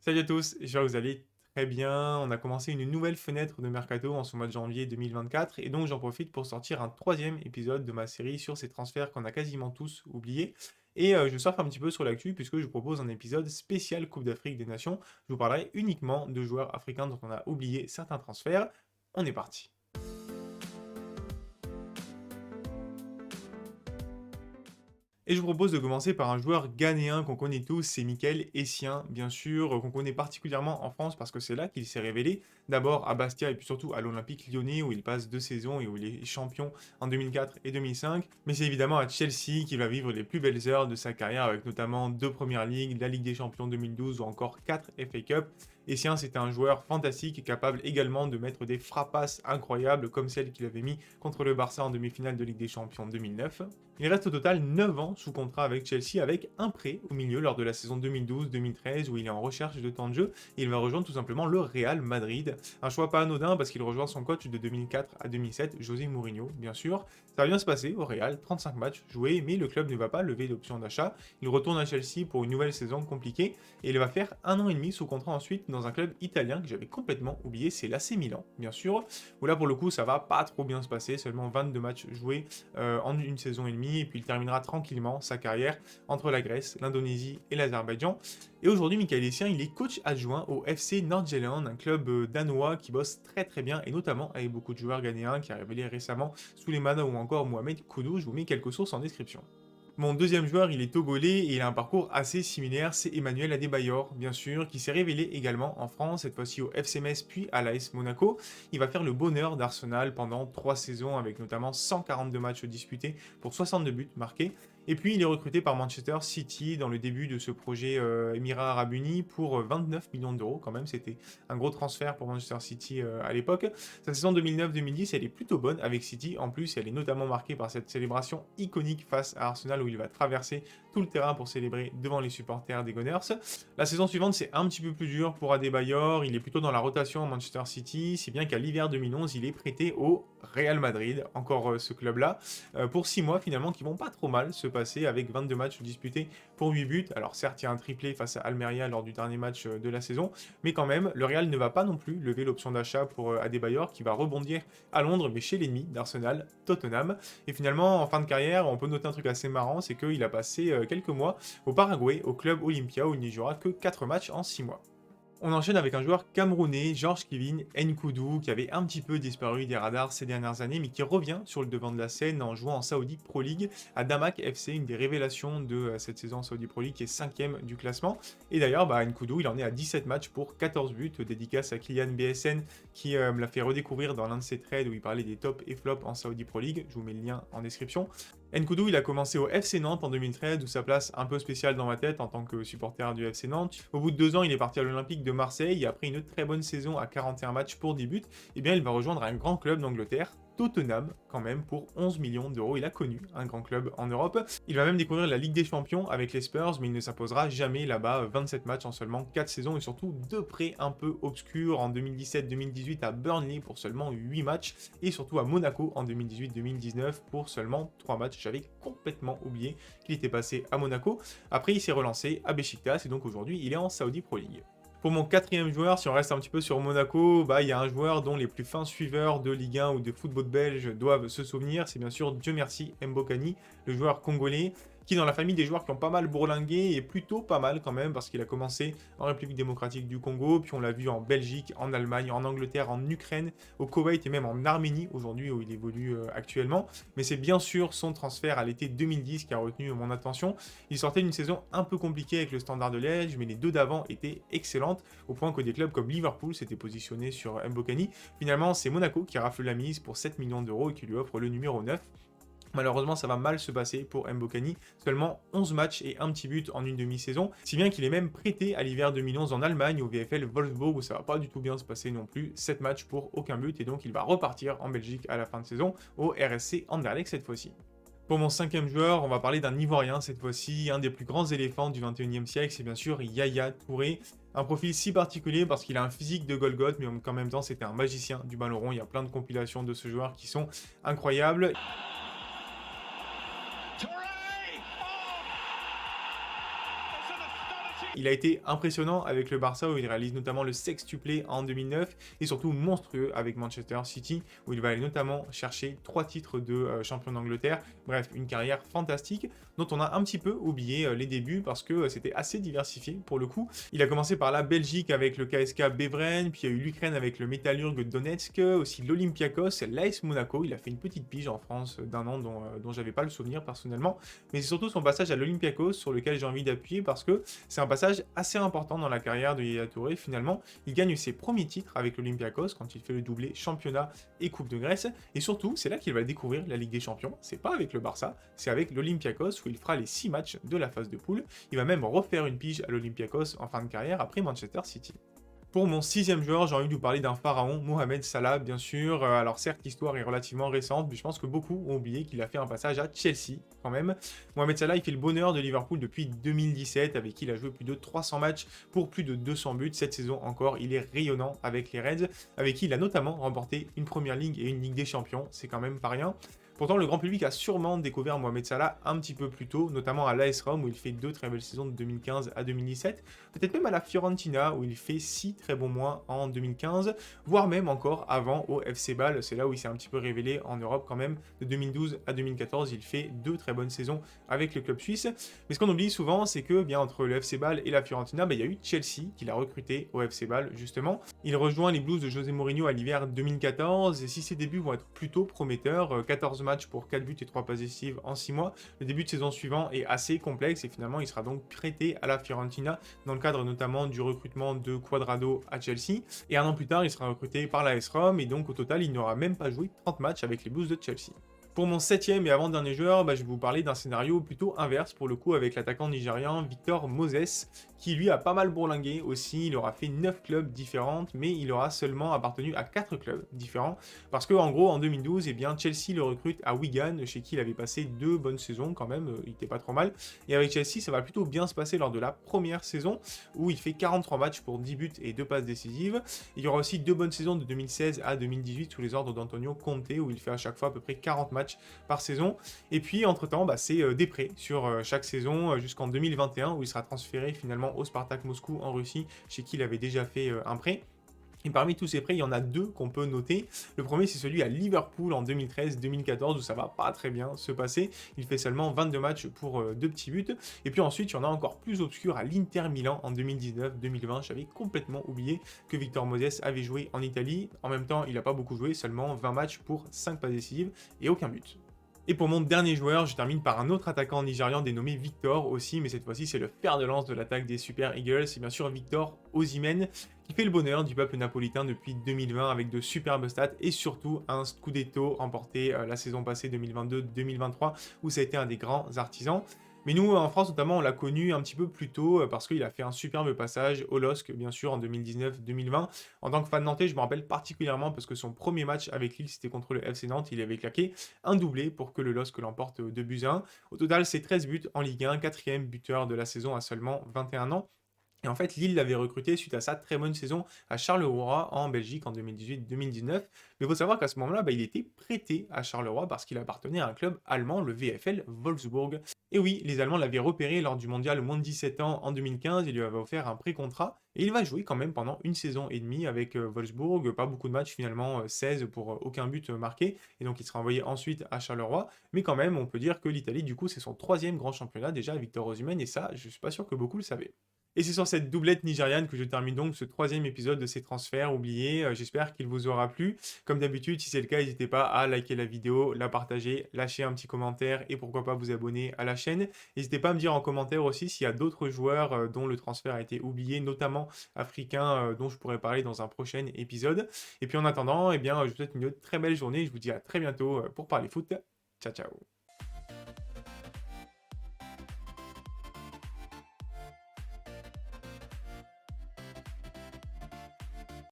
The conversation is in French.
Salut à tous, j'espère que vous allez très bien. On a commencé une nouvelle fenêtre de mercato en ce mois de janvier 2024 et donc j'en profite pour sortir un troisième épisode de ma série sur ces transferts qu'on a quasiment tous oubliés. Et je surfe un petit peu sur l'actu puisque je vous propose un épisode spécial Coupe d'Afrique des Nations. Je vous parlerai uniquement de joueurs africains dont on a oublié certains transferts. On est parti. Et je vous propose de commencer par un joueur ghanéen qu'on connaît tous, c'est Michael Essien, bien sûr, qu'on connaît particulièrement en France parce que c'est là qu'il s'est révélé. D'abord à Bastia et puis surtout à l'Olympique Lyonnais où il passe 2 saisons et où il est champion en 2004 et 2005. Mais c'est évidemment à Chelsea qu'il va vivre les plus belles heures de sa carrière avec notamment 2 premières ligues, la Ligue des Champions 2012 ou encore 4 FA Cup. Essien, c'était un joueur fantastique et capable également de mettre des frappasses incroyables comme celle qu'il avait mis contre le Barça en demi-finale de Ligue des Champions 2009. Il reste au total 9 ans sous contrat avec Chelsea avec un prêt au milieu lors de la saison 2012-2013 où il est en recherche de temps de jeu et il va rejoindre tout simplement le Real Madrid. Un choix pas anodin parce qu'il rejoint son coach de 2004 à 2007, José Mourinho, bien sûr. Ça va bien se passer au Real, 35 matchs joués, mais le club ne va pas lever d'option d'achat. Il retourne à Chelsea pour une nouvelle saison compliquée et il va faire 1 an et demi sous contrat ensuite dans un club italien que j'avais complètement oublié, c'est l'AC Milan, bien sûr, où là pour le coup ça va pas trop bien se passer, seulement 22 matchs joués en une saison et demie, et puis il terminera tranquillement sa carrière entre la Grèce, l'Indonésie et l'Azerbaïdjan. Et aujourd'hui, Michael Essien, il est coach adjoint au FC Nordjylland, un club danois qui bosse très très bien, et notamment avec beaucoup de joueurs ghanéens, qui a révélé récemment Souleymana ou encore Mohamed Koudou. Je vous mets quelques sources en description. Mon deuxième joueur, il est togolais et il a un parcours assez similaire, c'est Emmanuel Adebayor, bien sûr, qui s'est révélé également en France, cette fois-ci au FC Metz puis à l'AS Monaco. Il va faire le bonheur d'Arsenal pendant 3 saisons avec notamment 142 matchs disputés pour 62 buts marqués. Et puis il est recruté par Manchester City dans le début de ce projet Émirats Arabes Unis pour 29 millions d'euros quand même, c'était un gros transfert pour Manchester City à l'époque. Sa saison 2009-2010, elle est plutôt bonne avec City, en plus elle est notamment marquée par cette célébration iconique face à Arsenal où il va traverser tout le terrain pour célébrer devant les supporters des Gunners. La saison suivante, c'est un petit peu plus dur pour Adebayor, il est plutôt dans la rotation à Manchester City, si bien qu'à l'hiver 2011, il est prêté au Real Madrid, encore ce club-là, pour 6 mois finalement qui vont pas trop mal se passer avec 22 matchs disputés pour 8 buts. Alors certes, il y a un triplé face à Almeria lors du dernier match de la saison, mais quand même, le Real ne va pas non plus lever l'option d'achat pour Adebayor qui va rebondir à Londres, mais chez l'ennemi d'Arsenal, Tottenham. Et finalement, en fin de carrière, on peut noter un truc assez marrant, c'est qu'il a passé quelques mois au Paraguay, au club Olympia, où il n'y jouera que 4 matchs en 6 mois. On enchaîne avec un joueur camerounais, Georges Kevin Nkoudou, qui avait un petit peu disparu des radars ces dernières années, mais qui revient sur le devant de la scène en jouant en Saudi Pro League à Damak FC, une des révélations de cette saison en Saudi Pro League, qui est 5e du classement. Et d'ailleurs, Nkoudou, il en est à 17 matchs pour 14 buts, dédicace à Kylian BSN, qui me l'a fait redécouvrir dans l'un de ses trades où il parlait des tops et flops en Saudi Pro League. Je vous mets le lien en description. Nkoudou, il a commencé au FC Nantes en 2013, où sa place un peu spéciale dans ma tête en tant que supporter du FC Nantes. Au bout de 2 ans, il est parti à l'Olympique de Marseille, et après une très bonne saison à 41 matchs pour 10 buts, eh bien il va rejoindre un grand club d'Angleterre, Tottenham, quand même, pour 11 millions d'euros. Il a connu un grand club en Europe. Il va même découvrir la Ligue des Champions avec les Spurs, mais il ne s'imposera jamais là-bas. 27 matchs en seulement 4 saisons et surtout 2 prêts un peu obscurs en 2017-2018 à Burnley pour seulement 8 matchs et surtout à Monaco en 2018-2019 pour seulement 3 matchs. J'avais complètement oublié qu'il était passé à Monaco. Après, il s'est relancé à Beşiktaş et donc aujourd'hui, il est en Saudi Pro League. Pour mon quatrième joueur, si on reste un petit peu sur Monaco, il y a un joueur dont les plus fins suiveurs de Ligue 1 ou de football belge doivent se souvenir, c'est bien sûr Dieu merci Mbokani, le joueur congolais, qui dans la famille des joueurs qui ont pas mal bourlingué, est plutôt pas mal quand même, parce qu'il a commencé en République démocratique du Congo, puis on l'a vu en Belgique, en Allemagne, en Angleterre, en Ukraine, au Koweït et même en Arménie, aujourd'hui où il évolue actuellement. Mais c'est bien sûr son transfert à l'été 2010 qui a retenu mon attention. Il sortait d'une saison un peu compliquée avec le Standard de Liège, mais les deux d'avant étaient excellentes, au point que des clubs comme Liverpool s'étaient positionnés sur Mbokani. Finalement, c'est Monaco qui rafle la mise pour 7 millions d'euros et qui lui offre le numéro 9. Malheureusement, ça va mal se passer pour Mbokani, seulement 11 matchs et un petit but en une demi-saison, si bien qu'il est même prêté à l'hiver 2011 en Allemagne au VfL Wolfsburg où ça va pas du tout bien se passer non plus, 7 matchs pour aucun but et donc il va repartir en Belgique à la fin de saison au RSC Anderlecht cette fois-ci. Pour mon cinquième joueur, on va parler d'un Ivoirien cette fois-ci, un des plus grands éléphants du 21e siècle, c'est bien sûr Yaya Touré. Un profil si particulier parce qu'il a un physique de Golgoth, mais qu'en même temps c'était un magicien du ballon rond. Il y a plein de compilations de ce joueur qui sont incroyables. il a été impressionnant avec le Barça où il réalise notamment le sextuplé en 2009 et surtout monstrueux avec Manchester City où il va aller notamment chercher 3 titres de champion d'Angleterre. Bref, une carrière fantastique dont on a un petit peu oublié les débuts parce que c'était assez diversifié pour le coup. Il a commencé par la Belgique avec le KSK Beveren, puis il y a eu l'Ukraine avec le Metalurg Donetsk, aussi l'Olympiakos, l'AS Monaco. Il a fait une petite pige en France d'un an dont j'avais pas le souvenir personnellement, mais c'est surtout son passage à l'Olympiakos sur lequel j'ai envie d'appuyer parce que c'est un passage assez important dans la carrière de Yaya Touré. Finalement, il gagne ses premiers titres avec l'Olympiakos quand il fait le doublé championnat et Coupe de Grèce, et surtout c'est là qu'il va découvrir la Ligue des Champions. C'est pas avec le Barça, c'est avec l'Olympiakos où il fera les 6 matchs de la phase de poule. Il va même refaire une pige à l'Olympiakos en fin de carrière après Manchester City. Pour mon 6e joueur, j'ai envie de vous parler d'un pharaon, Mohamed Salah, bien sûr. Alors certes, l'histoire est relativement récente, mais je pense que beaucoup ont oublié qu'il a fait un passage à Chelsea, quand même. Mohamed Salah, il fait le bonheur de Liverpool depuis 2017, avec qui il a joué plus de 300 matchs pour plus de 200 buts. Cette saison encore, il est rayonnant avec les Reds, avec qui il a notamment remporté une Première Ligue et une Ligue des Champions. C'est quand même pas rien. Pourtant, le grand public a sûrement découvert Mohamed Salah un petit peu plus tôt, notamment à l'AS Rome où il fait 2 très belles saisons de 2015 à 2017, peut-être même à la Fiorentina où il fait 6 très bons mois en 2015, voire même encore avant au FC Bâle, c'est là où il s'est un petit peu révélé en Europe quand même, de 2012 à 2014, il fait 2 très bonnes saisons avec le club suisse. Mais ce qu'on oublie souvent, c'est que bien entre le FC Bâle et la Fiorentina, il y a eu Chelsea qui l'a recruté au FC Bâle justement. Il rejoint les Blues de José Mourinho à l'hiver 2014, et si ses débuts vont être plutôt prometteurs, 14 matchs pour 4 buts et 3 passes décisives en 6 mois. Le début de saison suivant est assez complexe et finalement il sera donc prêté à la Fiorentina dans le cadre notamment du recrutement de Cuadrado à Chelsea. Et un an plus tard, il sera recruté par la AS Rome et donc au total, il n'aura même pas joué 30 matchs avec les Blues de Chelsea. Pour mon 7e et avant-dernier joueur, je vais vous parler d'un scénario plutôt inverse pour le coup avec l'attaquant nigérian Victor Moses, qui lui a pas mal bourlingué aussi. Il aura fait 9 clubs différents, mais il aura seulement appartenu à 4 clubs différents. Parce que en gros, en 2012, Chelsea le recrute à Wigan, chez qui il avait passé 2 bonnes saisons quand même, il était pas trop mal. Et avec Chelsea, ça va plutôt bien se passer lors de la première saison, où il fait 43 matchs pour 10 buts et 2 passes décisives. Il y aura aussi 2 bonnes saisons de 2016 à 2018 sous les ordres d'Antonio Conte, où il fait à chaque fois à peu près 40 matchs par saison. Et puis entre-temps, c'est des prêts sur chaque saison jusqu'en 2021 où il sera transféré finalement au Spartak Moscou en Russie, chez qui il avait déjà fait un prêt. Et parmi tous ces prêts, il y en a 2 qu'on peut noter. Le premier, c'est celui à Liverpool en 2013-2014, où ça va pas très bien se passer. Il fait seulement 22 matchs pour 2 petits buts. Et puis ensuite, il y en a encore plus obscur à l'Inter Milan en 2019-2020. J'avais complètement oublié que Victor Moses avait joué en Italie. En même temps, il n'a pas beaucoup joué, seulement 20 matchs pour 5 passes décisives et aucun but. Et pour mon dernier joueur, je termine par un autre attaquant nigérian dénommé Victor aussi, mais cette fois-ci c'est le fer de lance de l'attaque des Super Eagles, c'est bien sûr Victor Osimhen, qui fait le bonheur du peuple napolitain depuis 2020 avec de superbes stats et surtout un Scudetto remporté la saison passée 2022-2023 où ça a été un des grands artisans. Mais nous, en France notamment, on l'a connu un petit peu plus tôt parce qu'il a fait un superbe passage au LOSC, bien sûr, en 2019-2020. En tant que fan nantais, je me rappelle particulièrement parce que son premier match avec Lille, c'était contre le FC Nantes. Il avait claqué un doublé pour que le LOSC l'emporte 2-1. Au total, c'est 13 buts en Ligue 1, 4e buteur de la saison à seulement 21 ans. Et en fait, Lille l'avait recruté suite à sa très bonne saison à Charleroi en Belgique en 2018-2019. Mais il faut savoir qu'à ce moment-là, il était prêté à Charleroi parce qu'il appartenait à un club allemand, le VfL Wolfsburg. Et oui, les Allemands l'avaient repéré lors du mondial moins de 17 ans en 2015, ils lui avaient offert un pré-contrat et il va jouer quand même pendant une saison et demie avec Wolfsburg, pas beaucoup de matchs finalement, 16 pour aucun but marqué, et donc il sera envoyé ensuite à Charleroi, mais quand même on peut dire que l'Italie du coup c'est son 3e grand championnat déjà à Victor Osimhen et ça je suis pas sûr que beaucoup le savaient. Et c'est sur cette doublette nigériane que je termine donc ce 3e épisode de ces transferts oubliés. J'espère qu'il vous aura plu. Comme d'habitude, si c'est le cas, n'hésitez pas à liker la vidéo, la partager, lâcher un petit commentaire et pourquoi pas vous abonner à la chaîne. N'hésitez pas à me dire en commentaire aussi s'il y a d'autres joueurs dont le transfert a été oublié, notamment africains dont je pourrais parler dans un prochain épisode. Et puis en attendant, je vous souhaite une très belle journée. Je vous dis à très bientôt pour parler foot. Ciao ciao.